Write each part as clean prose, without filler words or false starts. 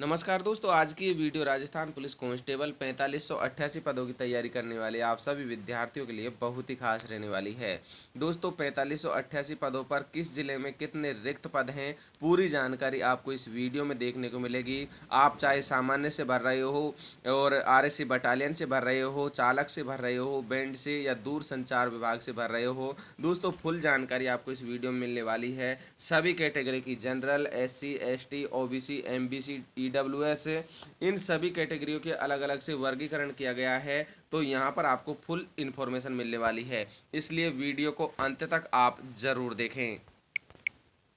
नमस्कार दोस्तों, आज की ये वीडियो राजस्थान पुलिस कांस्टेबल 4588 पदों की तैयारी करने वाले आप सभी विद्यार्थियों के लिए बहुत ही खास रहने वाली है। दोस्तों 4588 पदों पर किस जिले में कितने रिक्त पद हैं, पूरी जानकारी आपको इस वीडियो में देखने को मिलेगी। आप चाहे सामान्य से भर रहे हो और आरएससी बटालियन से भर रहे हो, चालक से भर रहे हो, बैंड से या दूर संचार विभाग से भर रहे हो, दोस्तों फुल जानकारी आपको इस वीडियो में मिलने वाली है। सभी कैटेगरी की general, SC, ST, OBC, MBC, EWS, इन सभी कैटेगरियों के अलग अलग से वर्गीकरण किया गया है। तो यहाँ पर आपको फुल इंफॉर्मेशन मिलने वाली है, इसलिए वीडियो को अंत तक आप जरूर देखें।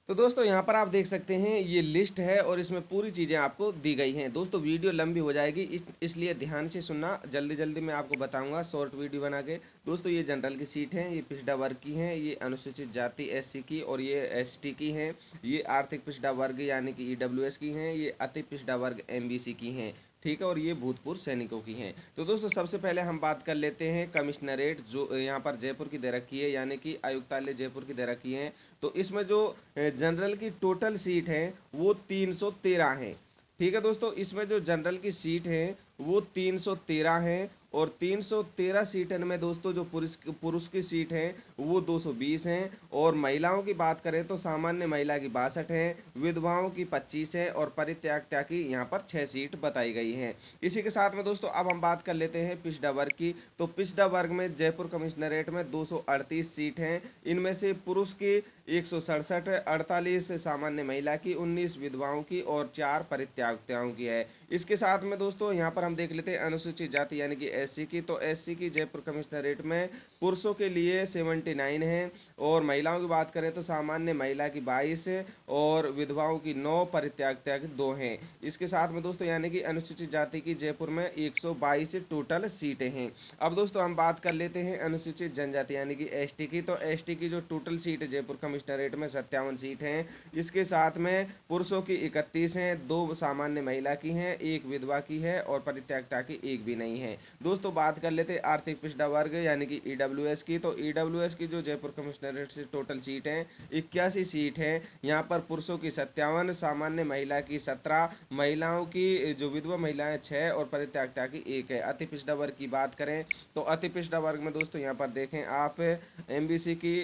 तो दोस्तों यहाँ पर आप देख सकते हैं ये लिस्ट है और इसमें पूरी चीज़ें आपको दी गई हैं। दोस्तों वीडियो लंबी हो जाएगी, इसलिए ध्यान से सुनना। जल्दी जल्दी मैं आपको बताऊंगा शॉर्ट वीडियो बना के। दोस्तों ये जनरल की सीट है, ये पिछड़ा वर्ग की हैं, ये अनुसूचित जाति एससी की और ये एसटी की हैं, ये आर्थिक पिछड़ा वर्ग यानी कि ईडब्ल्यूएस की हैं, ये अति पिछड़ा वर्ग एमबीसी की हैं, ठीक है, और ये भूतपूर्व सैनिकों की हैं। तो दोस्तों सबसे पहले हम बात कर लेते हैं कमिश्नरेट, जो यहाँ पर जयपुर की दे रखी है, यानी कि आयुक्तालय जयपुर की दे रखी है। तो इसमें जो जनरल की टोटल सीट है वो 313 है, ठीक है दोस्तों। इसमें जो जनरल की सीट है वो 313 है और 313 सीटन में दोस्तों जो पुरुष की सीट है वो 220 हैं। और महिलाओं की बात करें तो सामान्य महिला की 62 है, विधवाओं की 25 है और परित्याग की यहाँ पर 6 सीट बताई गई हैं। इसी के साथ में दोस्तों अब हम बात कर लेते हैं पिछड़ा वर्ग की। तो पिछड़ा वर्ग में जयपुर कमिश्नरेट में 238 सीट हैं। इनमें से पुरुष की 167, 48 सामान्य महिला की, 19 विधवाओं की और 4 परित्यागताओं की है। इसके साथ में दोस्तों यहाँ पर हम देख लेते हैं अनुसूचित जाति यानी कि एससी की। तो एससी की जयपुर कमिश्नरेट में पुरुषों के लिए 79 है और महिलाओं की बात करें तो सामान्य महिला की 22 और विधवाओं की 9, परित्याग 2 हैं। इसके साथ में दोस्तों यानी कि अनुसूचित जाति की जयपुर में 122 टोटल सीटें हैं। अब दोस्तों हम बात कर लेते हैं अनुसूचित जनजाति यानी कि एसटी की। तो एसटी की जो टोटल सीट है जयपुर कमिश्नरेट में 57 सीट हैं। इसके साथ में पुरुषों की 31 हैं, 2 सामान्य महिला की हैं, 1 विधवा की है और परित्यागता की 1 भी नहीं है। दोस्तों बात कर लेते हैं आर्थिक पिछड़ा वर्ग यानी कि ईडब्ल्यूएस की। तो ईडब्ल्यूएस की जो जयपुर कमिश्नरेट से टोटल सीट है 81 सीट है। यहाँ पर पुरुषों की 57, सामान्य महिला की 17, महिलाओं की जो विधवा महिलाएं 6 और परित्यागता की 1 है। अति पिछड़ा वर्ग की बात करें तो अति पिछड़ा वर्ग में दोस्तों यहाँ पर देखें आप एमबीसी की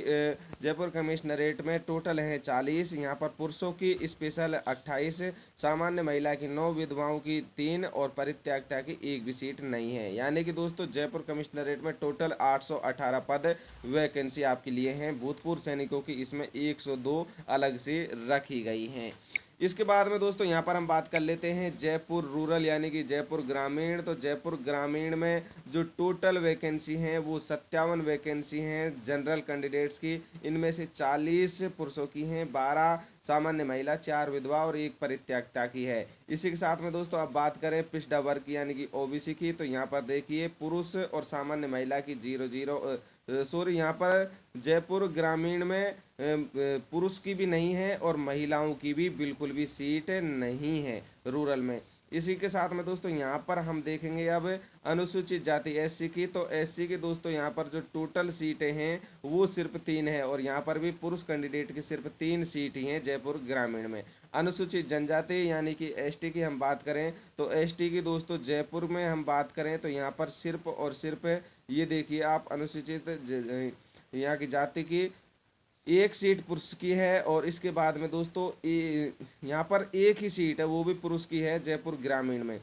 जयपुर कमिश्नरेट में टोटल है 40। यहाँ पर पुरुषों की स्पेशल 28, सामान्य महिला की 9, विधवाओं की 3 और परित्यागता की 1 भी सीट नहीं है। यानी कि दोस्तों जयपुर कमिश्नरेट में टोटल 818 पद वैकेंसी आपके लिए हैं। भूतपूर्व सैनिकों की इसमें 102 अलग से रखी गई हैं। इसके बाद में दोस्तों यहाँ पर हम बात कर लेते हैं जयपुर रूरल यानी कि जयपुर ग्रामीण। तो जयपुर ग्रामीण में जो टोटल वैकेंसी हैं वो 57 वैकेंसी हैं जनरल कैंडिडेट्स की। इनमें से 40 पुरुषों की हैं, 12 सामान्य महिला, 4 विधवा और 1 परित्यागता की है। इसी के साथ में दोस्तों अब बात करें पिछड़ा वर्ग की यानी कि ओबीसी की। तो यहाँ पर देखिए पुरुष और सामान्य महिला की 00 सॉरी, यहाँ पर जयपुर ग्रामीण में पुरुष की भी नहीं है और महिलाओं की भी बिल्कुल भी सीट नहीं है रूरल में। इसी के साथ में दोस्तों यहाँ पर हम देखेंगे अब अनुसूचित जाति एससी की। तो एससी की दोस्तों यहाँ पर जो टोटल सीटें हैं वो सिर्फ 3 है और यहाँ पर भी पुरुष कैंडिडेट की सिर्फ 3 सीट ही हैं जयपुर ग्रामीण में। अनुसूचित जनजाति यानी कि एसटी की हम बात करें तो एसटी की दोस्तों जयपुर में हम बात करें तो यहाँ पर सिर्फ और सिर्फ ये देखिए आप अनुसूचित यहाँ की जाति की 1 सीट पुरुष की है और इसके बाद में दोस्तों यहाँ पर 1 ही सीट है वो भी पुरुष की है जयपुर ग्रामीण में।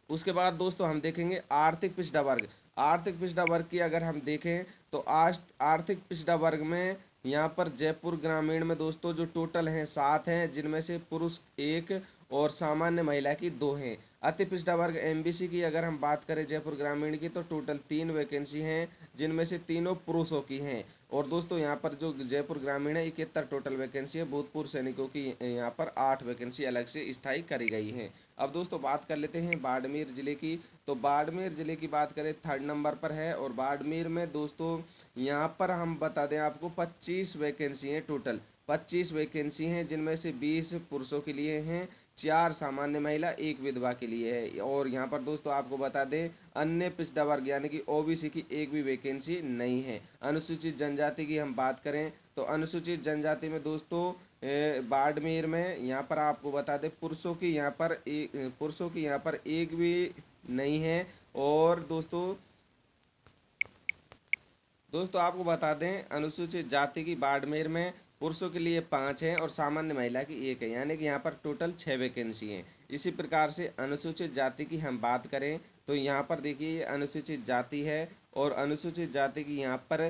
उसके बाद दोस्तों हम देखेंगे आर्थिक पिछड़ा वर्ग। आर्थिक पिछड़ा वर्ग की अगर हम देखें तो आज आर्थिक पिछड़ा वर्ग में यहाँ पर जयपुर ग्रामीण में दोस्तों जो टोटल हैं 7 हैं, जिनमें से पुरुष 1 और सामान्य महिला की 2 हैं। अति पिछड़ा वर्ग एमबीसी की अगर हम बात करें जयपुर ग्रामीण की तो टोटल 3 वैकेंसी हैं, जिनमें से तीनों पुरुषों की हैं। और दोस्तों यहाँ पर जो जयपुर ग्रामीण है 71 टोटल वैकेंसी है। भूतपूर्व सैनिकों की यहाँ पर 8 वैकेंसी अलग से स्थायी करी गई हैं। अब दोस्तों बात कर लेते हैं बाड़मेर जिले की। तो बाड़मेर जिले की बात करें 3rd नंबर पर है और बाड़मेर में दोस्तों यहाँ पर हम बता दें आपको 25 वैकेंसी हैं टोटल। 25 वैकेंसी हैं जिनमें से 20 पुरुषों के लिए हैं, 4 सामान्य महिला, 1 विधवा के लिए है। और यहाँ पर दोस्तों आपको बता दें अन्य पिछड़ा वर्ग यानी कि ओबीसी की 1 भी वैकेंसी नहीं है। अनुसूचित जनजाति की हम बात करें तो अनुसूचित जनजाति में दोस्तों बाड़मेर में यहाँ पर आपको बता दें पुरुषों की यहाँ पर एक भी नहीं है। और दोस्तों आपको बता दें अनुसूचित जाति की बाड़मेर में पुरुषों के लिए 5 है और सामान्य महिला की 1 है, यानी कि यहाँ पर टोटल 6 वैकेंसी हैं। इसी प्रकार से अनुसूचित जाति की हम बात करें तो यहाँ पर देखिए ये अनुसूचित जाति है और अनुसूचित जाति की यहाँ पर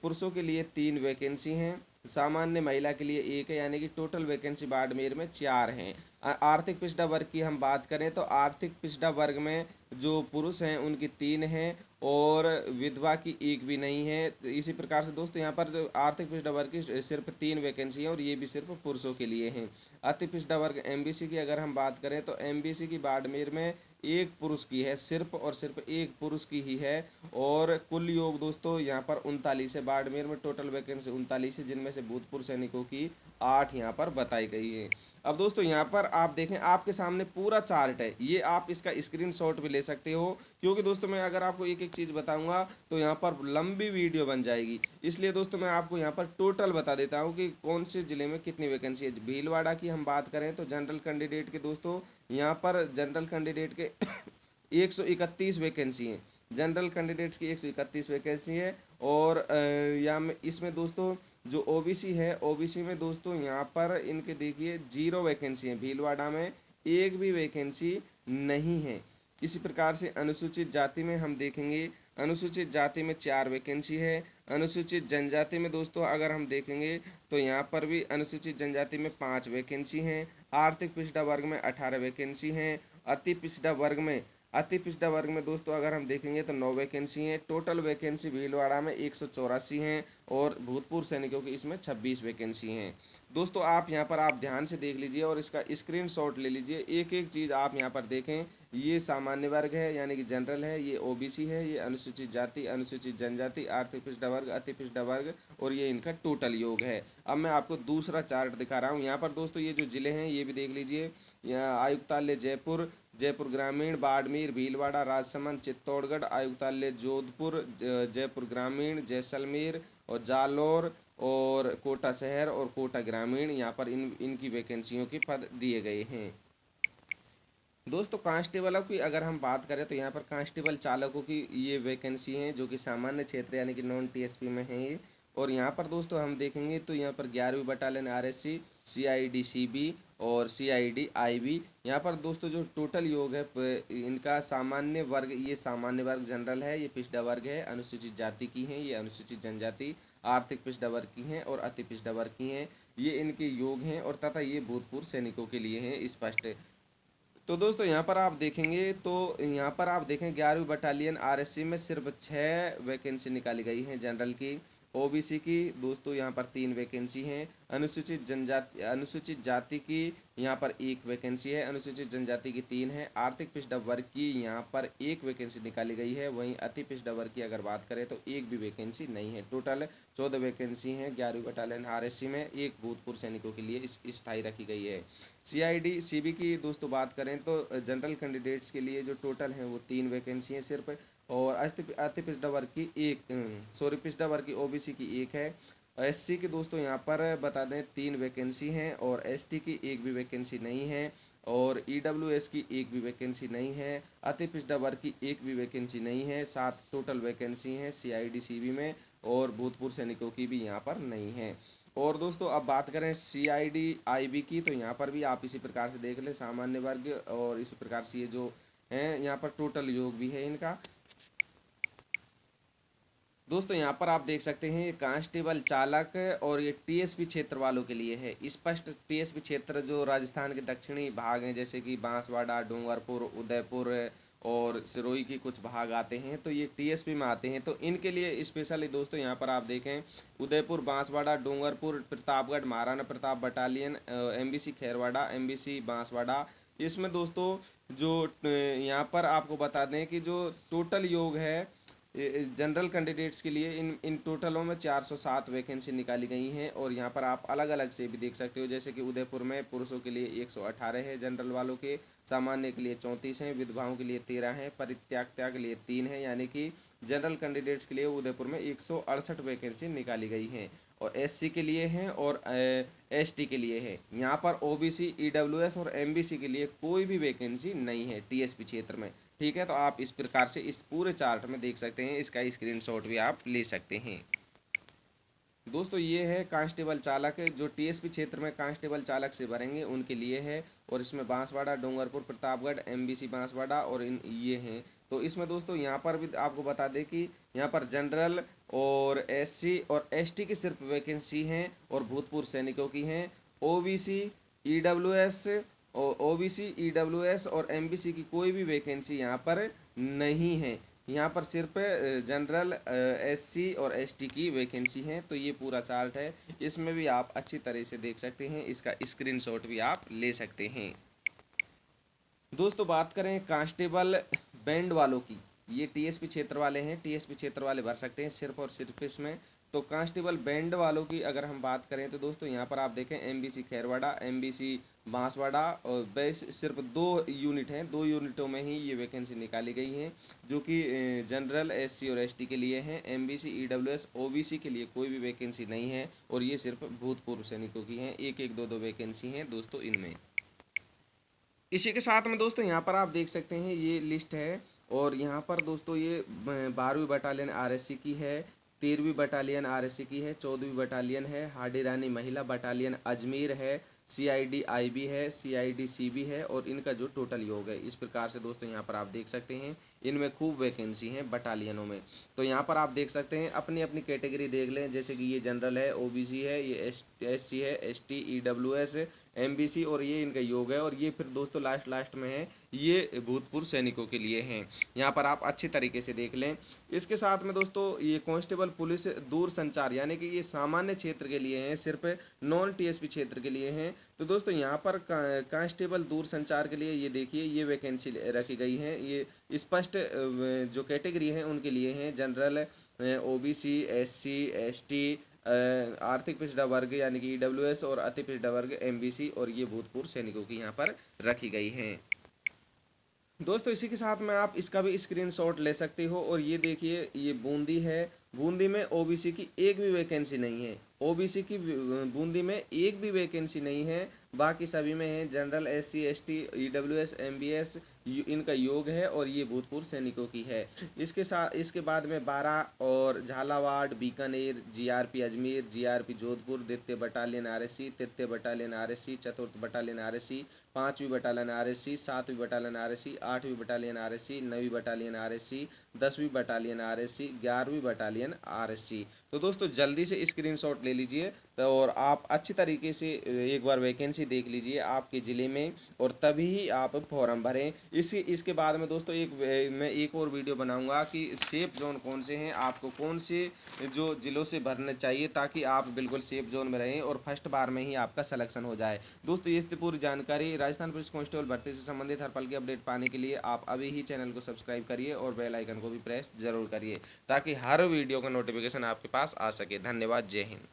पुरुषों के लिए 3 वैकेंसी हैं, सामान्य महिला के लिए 1 है, यानी कि टोटल वैकेंसी बाड़मेर में 4 हैं। आर्थिक पिछड़ा वर्ग की हम बात करें तो आर्थिक पिछड़ा वर्ग में जो पुरुष हैं उनकी 3 हैं और विधवा की 1 भी नहीं है। तो इसी प्रकार से दोस्तों यहाँ पर जो आर्थिक पिछड़ा वर्ग की सिर्फ 3 वैकेंसी है और ये भी सिर्फ पुरुषों के लिए हैं। अति पिछड़ा वर्ग एमबीसी की अगर हम बात करें तो एमबीसी की बाड़मेर में 1 पुरुष की है, सिर्फ और सिर्फ 1 पुरुष की ही है। और कुल योग दोस्तों यहाँ पर 39 है, बाड़मेर में टोटल वैकेंसी 39 है, जिनमें से भूतपूर्व सैनिकों की 8 यहाँ पर बताई गई है। अब दोस्तों यहाँ पर आप देखें आपके सामने पूरा चार्ट है, ये आप इसका स्क्रीनशॉट भी ले सकते हो, क्योंकि दोस्तों मैं अगर आपको एक एक चीज बताऊंगा तो यहाँ पर लंबी वीडियो बन जाएगी। इसलिए दोस्तों मैं आपको यहाँ पर टोटल बता देता हूँ कि कौन से जिले में कितनी वैकेंसी है। भीलवाड़ा की हम बात करें तो जनरल कैंडिडेट के दोस्तों यहाँ पर जनरल कैंडिडेट के 131 वैकेंसी है, जनरल कैंडिडेट्स की 131 वैकेंसी है। और यहाँ इसमें दोस्तों जो ओबीसी है, ओबीसी में दोस्तों यहाँ पर इनके देखिए 0 वैकेंसी है, भीलवाड़ा में 1 भी वैकेंसी नहीं है। इसी प्रकार से अनुसूचित जाति में हम देखेंगे, अनुसूचित जाति में 4 वैकेंसी है। अनुसूचित जनजाति में दोस्तों अगर हम देखेंगे तो यहाँ पर भी अनुसूचित जनजाति में 5 वैकेंसी हैं। आर्थिक पिछड़ा वर्ग में 18 वैकेंसी हैं। अति पिछड़ा वर्ग में दोस्तों अगर हम देखेंगे तो 9 वैकेंसी हैं। टोटल वैकेंसी भीलवाड़ा में 184 हैं और भूतपूर्व सैनिकों की इसमें 26 वैकेंसी हैं। दोस्तों आप यहाँ पर आप ध्यान से देख लीजिए और इसका स्क्रीनशॉट ले लीजिए, एक एक चीज़ आप यहाँ पर देखें। ये सामान्य वर्ग है यानी कि जनरल है, ये ओबीसी है, ये अनुसूचित जाति, अनुसूचित जनजाति, आर्थिक पिछड़ा वर्ग, अति पिछड़ा वर्ग और ये इनका टोटल योग है। अब मैं आपको दूसरा चार्ट दिखा रहा हूँ। यहाँ पर दोस्तों ये जो जिले हैं ये भी देख लीजिए। यहाँ आयुक्तालय जयपुर, जयपुर ग्रामीण, बाड़मेर, भीलवाड़ा, राजसमंद, चित्तौड़गढ़, आयुक्तालय जोधपुर, जयपुर ग्रामीण, जैसलमेर और जालौर और कोटा शहर और कोटा ग्रामीण, यहाँ पर इनकी वैकेंसियों के पद दिए गए हैं। दोस्तों कांस्टेबलों की अगर हम बात करें तो यहाँ पर कांस्टेबल चालकों की ये वैकेंसी हैं जो कि सामान्य क्षेत्र यानी कि नॉन टीएसपी में है ये। और यहाँ पर दोस्तों हम देखेंगे तो यहाँ पर 11वीं बटालियन आरएससी, सीआईडी सीबी और सीआईडी आईबी। यहाँ पर दोस्तों जो टोटल योग है इनका सामान्य वर्ग, ये सामान्य वर्ग जनरल है, ये पिछड़ा वर्ग है, अनुसूचित जाति की हैं, ये अनुसूचित जनजाति, आर्थिक पिछड़ा वर्ग की हैं और अति पिछड़ा वर्ग की हैं, ये इनके योग हैं। और तथा ये भूतपूर्व सैनिकों के लिए हैं स्पष्ट। तो दोस्तों यहाँ पर आप देखेंगे तो यहाँ पर आप देखें 11वीं बटालियन आरएससी में सिर्फ 6 वैकेंसी निकाली गई हैं जनरल की। ओबीसी की दोस्तों यहाँ पर 3 वैकेंसी हैं। अनुसूचित जाति की यहाँ पर 1 वैकेंसी है, अनुसूचित जनजाति की 3 है। आर्थिक पिछड़ा वर्ग की यहाँ पर 1 वैकेंसी निकाली गई है। वहीं अति पिछड़ा वर्ग की अगर बात करें तो 1 भी वैकेंसी नहीं है। टोटल 14 वैकेंसी हैं 11वीं बटालियन आरएससी में, एक भूतपूर्व सैनिकों के लिए स्थायी रखी गई है। सीआईडी सीबी की दोस्तों बात करें तो जनरल कैंडिडेट्स के लिए जो टोटल हैं वो 3 वैकेंसी हैं सिर्फ। और अति पिछड़ा वर्ग की पिछड़ा वर्ग की ओबीसी की 1 है। एससी की दोस्तों यहाँ पर बता दें 3 वैकेंसी हैं और एसटी की 1 भी वैकेंसी नहीं है। और ईडब्ल्यूएस की 1 भी वैकेंसी नहीं है। अति पिछड़ा वर्ग की 1 भी वैकेंसी नहीं है। 7 टोटल वैकेंसी हैं सीआईडी सीबी में और भूतपूर्व सैनिकों की भी यहाँ पर नहीं है। और दोस्तों अब बात करें सीआईडी आईबी की तो यहाँ पर भी आप इसी प्रकार से देख लें, सामान्य वर्ग और इसी प्रकार से ये जो है यहाँ पर टोटल योग भी है इनका। दोस्तों यहाँ पर आप देख सकते हैं ये कांस्टेबल चालक और ये टीएसपी क्षेत्र वालों के लिए है स्पष्ट। टीएसपी क्षेत्र जो राजस्थान के दक्षिणी भाग हैं जैसे कि बांसवाड़ा, डूंगरपुर, उदयपुर और सिरोही की कुछ भाग आते हैं, तो ये टीएसपी में आते हैं। तो इनके लिए स्पेशली दोस्तों यहाँ पर आप देखें Udaipur, Banswara, Dungarpur, Pratapgarh, Maharana Pratap battalion, MBC Kherwara, MBC Banswara. इसमें दोस्तों जो यहाँ पर आपको बता दें कि जो टोटल योग है जनरल कैंडिडेट्स के लिए इन टोटलों में 407 वैकेंसी निकाली गई हैं। और यहाँ पर आप अलग अलग से भी देख सकते हो, जैसे कि उदयपुर में पुरुषों के लिए 118 है, जनरल वालों के, सामान्य के लिए 34 हैं, विधवाओं के लिए 13 हैं, परित्याग के लिए 3 हैं, यानी कि जनरल कैंडिडेट्स के लिए उदयपुर में 168 वैकेंसी निकाली गई हैं। और एससी के लिए हैं और एसटी के लिए है। यहाँ पर ओबीसी, ईडब्ल्यूएस और एमबीसी के लिए कोई भी वैकेंसी नहीं है टीएसपी क्षेत्र में। ठीक है, तो आप इस प्रकार से इस पूरे चार्ट में देख सकते हैं, इसका स्क्रीनशॉट भी आप ले सकते हैं। दोस्तों ये है कांस्टेबल चालक, जो टीएसपी क्षेत्र में कांस्टेबल चालक से भरेंगे उनके लिए है, और इसमें बांसवाड़ा, डूंगरपुर, प्रतापगढ़, एमबीसी बांसवाड़ा और ये हैं। तो इसमें दोस्तों यहाँ पर भी आपको बता दें कि यहाँ पर जनरल और एससी और एसटी की सिर्फ वैकेंसी हैं और भूतपूर्व सैनिकों की हैं। ओबीसी, ईडब्ल्यूएस और एमबीसी की कोई भी वैकेंसी यहाँ पर नहीं है। यहाँ पर सिर्फ जनरल, एससी और एसटी की वैकेंसी है। तो ये पूरा चार्ट है, इसमें भी आप अच्छी तरह से देख सकते हैं, इसका स्क्रीनशॉट भी आप ले सकते हैं। दोस्तों बात करें कांस्टेबल बैंड वालों की, ये टीएसपी क्षेत्र वाले हैं, टीएसपी क्षेत्र वाले भर सकते हैं सिर्फ और सिर्फ इसमें। तो कांस्टेबल बैंड वालों की अगर हम बात करें तो दोस्तों यहाँ पर आप देखें एमबीसी खैरवाड़ा, एमबीसी बांसवाड़ा, और बस सिर्फ 2 यूनिट हैं, 2 यूनिटों में ही ये वैकेंसी निकाली गई हैं, जो कि जनरल, एससी और एसटी के लिए हैं। एमबीसी, ईडब्ल्यूएस, ओबीसी के लिए कोई भी वैकेंसी नहीं है, और ये सिर्फ भूतपूर्व सैनिकों की हैं, एक एक 2-2 वैकेंसी हैं दोस्तों इनमें। इसी के साथ में दोस्तों यहाँ पर आप देख सकते हैं ये लिस्ट है, और यहाँ पर दोस्तों ये 12वीं बटालियन आरएससी की है, 13वीं बटालियन आरएससी की है, 14वीं बटालियन है, हाडी रानी महिला बटालियन अजमेर है, सीआईडी आईबी है, सीआईडी सीबी है, और इनका जो टोटल योग है इस प्रकार से दोस्तों यहाँ पर आप देख सकते हैं। इनमें खूब वैकेंसी हैं बटालियनों में। तो यहाँ पर आप देख सकते हैं, अपनी अपनी कैटेगरी देख लें, जैसे कि ये जनरल है, ओबीसी है, ये एससी है, एसटी, ईडब्ल्यूएस, एमबीसी और ये इनका योग है, और ये फिर दोस्तों लास्ट में है, ये भूतपूर्व सैनिकों के लिए हैं। यहाँ पर आप अच्छी तरीके से देख लें। इसके साथ में दोस्तों ये कांस्टेबल पुलिस दूर संचार, यानी कि ये सामान्य क्षेत्र के लिए हैं, सिर्फ नॉन टीएसपी क्षेत्र के लिए हैं। तो दोस्तों यहाँ पर कांस्टेबल दूर संचार के लिए ये देखिए ये वैकेंसी रखी गई है, ये स्पष्ट जो कैटेगरी है उनके लिए हैं, जनरल, ओबीसी, एससी, एसटी, आर्थिक पिछड़ा वर्ग यानी कि ईडब्ल्यूएस और अति पिछड़ा वर्ग एमबीसी, और ये भूतपूर्व सैनिकों की यहाँ पर रखी गई हैं। दोस्तों इसी के साथ में आप इसका भी स्क्रीनशॉट ले सकते हो, और ये देखिए ये बूंदी है, बूंदी में ओबीसी की एक भी वैकेंसी नहीं है, ओबीसी की बूंदी में एक भी वैकेंसी नहीं है, बाकी सभी में है, general, SC, ST, EWS, MBS इनका योग है, और ये भूतपूर्व सैनिकों की है। इसके बाद में 12 और झालावाड़, बीकानेर, जीआरपी अजमेर, जीआरपी जोधपुर, द्वितीय बटालियन आरएससी, तृतीय बटालियन आरएससी, चतुर्थ बटालियन आरएससी, 5वीं बटालियन आरएससी, 7वीं बटालियन आरएससी, 8वीं बटालियन आरएससी, 9वीं बटालियन आरएससी, 10वीं बटालियन आरएससी, 11वीं बटालियन आरएससी। तो दोस्तों जल्दी से स्क्रीनशॉट ले लीजिए, तो और आप अच्छी तरीके से एक बार वैकेंसी देख लीजिए आपके ज़िले में, और तभी ही आप फॉर्म भरें। इसके बाद में दोस्तों मैं एक और वीडियो बनाऊंगा कि सेफ जोन कौन से हैं, आपको कौन से जो ज़िलों से भरने चाहिए, ताकि आप बिल्कुल सेफ जोन में रहें और फर्स्ट बार में ही आपका सिलेक्शन हो जाए। दोस्तों ये पूरी जानकारी राजस्थान पुलिस कांस्टेबल भर्ती से संबंधित हर पल की अपडेट पाने के लिए आप अभी ही चैनल को सब्सक्राइब करिए और बेल आइकन को भी प्रेस जरूर करिए, ताकि हर वीडियो का नोटिफिकेशन आपके पास आ सके। धन्यवाद, जय हिंद।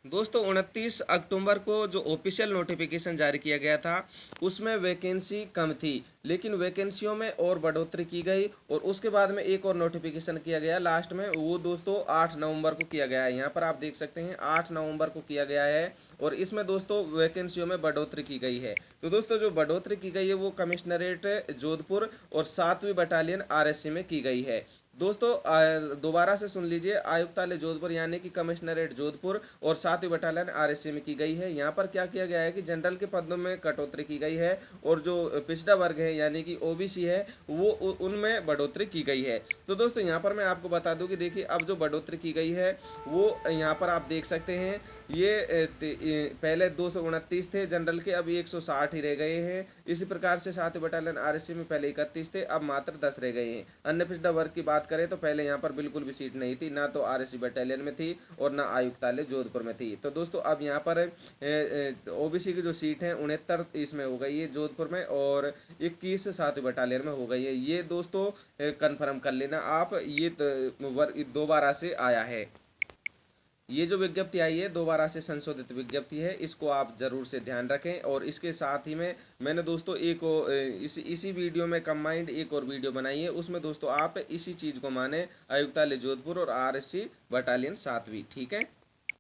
दोस्तों 29 अक्टूबर को जो ऑफिशियल नोटिफिकेशन जारी किया गया था उसमें वैकेंसी कम थी, लेकिन वैकेंसियों में और बढ़ोतरी की गई, और उसके बाद में एक और नोटिफिकेशन किया गया लास्ट में, वो दोस्तों 8 नवंबर को किया गया है। यहाँ पर आप देख सकते हैं 8 नवंबर को किया गया है, और इसमें दोस्तों वैकेंसियों में बढ़ोतरी की गई है। तो दोस्तों जो बढ़ोतरी की गई है वो कमिश्नरेट जोधपुर और 7वीं बटालियन आरएससी में की गई है। दोस्तों दोबारा से सुन लीजिए, आयुक्तालय जोधपुर यानी कि कमिश्नरेट जोधपुर और 7वीं बटालियन आरएससी में की गई है। यहाँ पर क्या किया गया है कि जनरल के पदों में कटौती की गई है, और जो पिछड़ा वर्ग है यानी कि ओबीसी है वो उनमें बढ़ोतरी की गई है। तो दोस्तों यहाँ पर मैं आपको बता दूं कि देखिए अब जो बढ़ोतरी की गई है वो यहाँ पर आप देख सकते हैं, ये पहले 229 थे जनरल के, अब 160 ही रह गए हैं। इसी प्रकार से 7वीं बटालियन आरएससी में पहले 31 थे, अब मात्र 10 रह गए हैं। अन्य पिछड़ा वर्ग की बात करें तो पहले यहाँ पर बिल्कुल भी सीट नहीं थी, ना तो आरएससी बटालियन में थी और ना आयुक्तालय जोधपुर में थी। तो दोस्तों अब यहाँ पर ओबीसी की जो सीट है 69 इसमें हो गई है जोधपुर में, और 21 7वीं बटालियन में हो गई है। ये दोस्तों कंफर्म कर लेना आप, ये दोबारा से आया है। ये जो विज्ञप्ति आई है दोबारा से संशोधित विज्ञप्ति है, इसको आप जरूर से ध्यान रखें। और इसके साथ ही में मैंने दोस्तों इसी वीडियो में कंबाइंड एक और वीडियो बनाई है, उसमें दोस्तों आप इसी चीज़ को माने, आयुक्तालय जोधपुर और RSC बटालियन 7वीं, ठीक है।